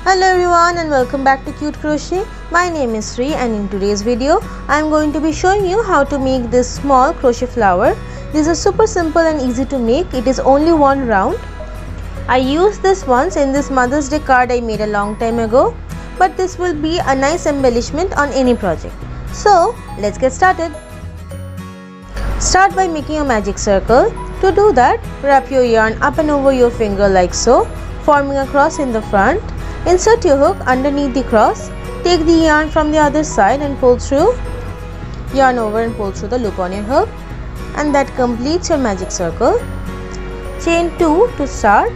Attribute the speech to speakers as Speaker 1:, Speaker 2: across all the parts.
Speaker 1: Hello everyone and welcome back to Cute Crochet. My name is Sri and in today's video I am going to be showing you how to make this small crochet flower. This is super simple and easy to make. It is only one round. I used this once in this Mother's Day card I made a long time ago, but this will be a nice embellishment on any project. So let's get started. Start by making a magic circle. To do that, wrap your yarn up and over your finger like so, forming a cross in the front. Insert your hook underneath the cross. Take the yarn from the other side and pull through. Yarn over and pull through the loop on your hook. And that completes your magic circle. Chain 2 to start.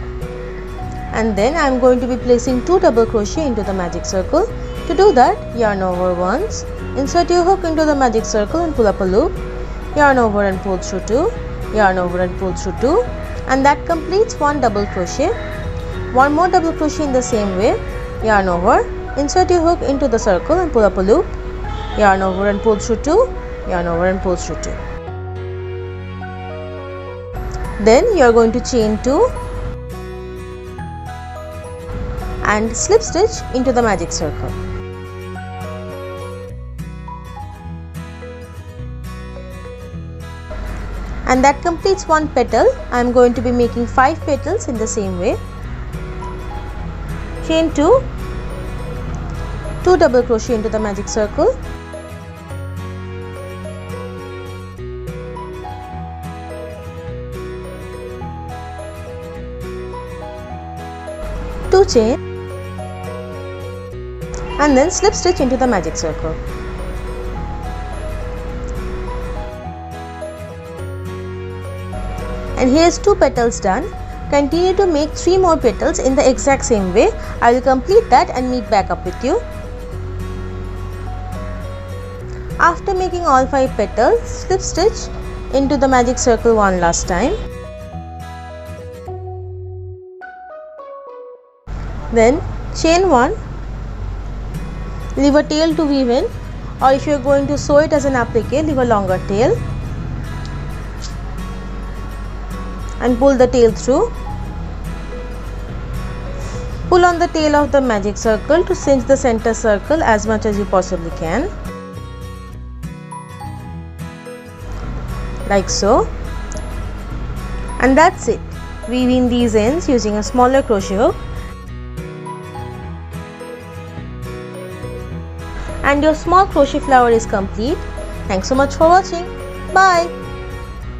Speaker 1: And then I am going to be placing 2 double crochet into the magic circle. To do that, yarn over once. Insert your hook into the magic circle and pull up a loop. Yarn over and pull through 2. Yarn over and pull through 2. And that completes 1 double crochet. One more double crochet in the same way. Yarn over, insert your hook into the circle and pull up a loop. Yarn over and pull through 2. Yarn over and pull through 2. Then you are going to chain 2 and slip stitch into the magic circle. And that completes 1 petal. I am going to be making 5 petals in the same way. Chain 2, 2 double crochet into the magic circle, two chain, and then slip stitch into the magic circle. And here's 2 petals done. Continue to make 3 more petals in the exact same way. I will complete that and meet back up with you. After making all 5 petals, slip stitch into the magic circle one last time. Then chain 1, leave a tail to weave in, or if you are going to sew it as an applique, leave a longer tail and pull the tail through. Pull on the tail of the magic circle to cinch the center circle as much as you possibly can, like so. And that's it. Weave in these ends using a smaller crochet hook. And your small crochet flower is complete. Thanks so much for watching. Bye.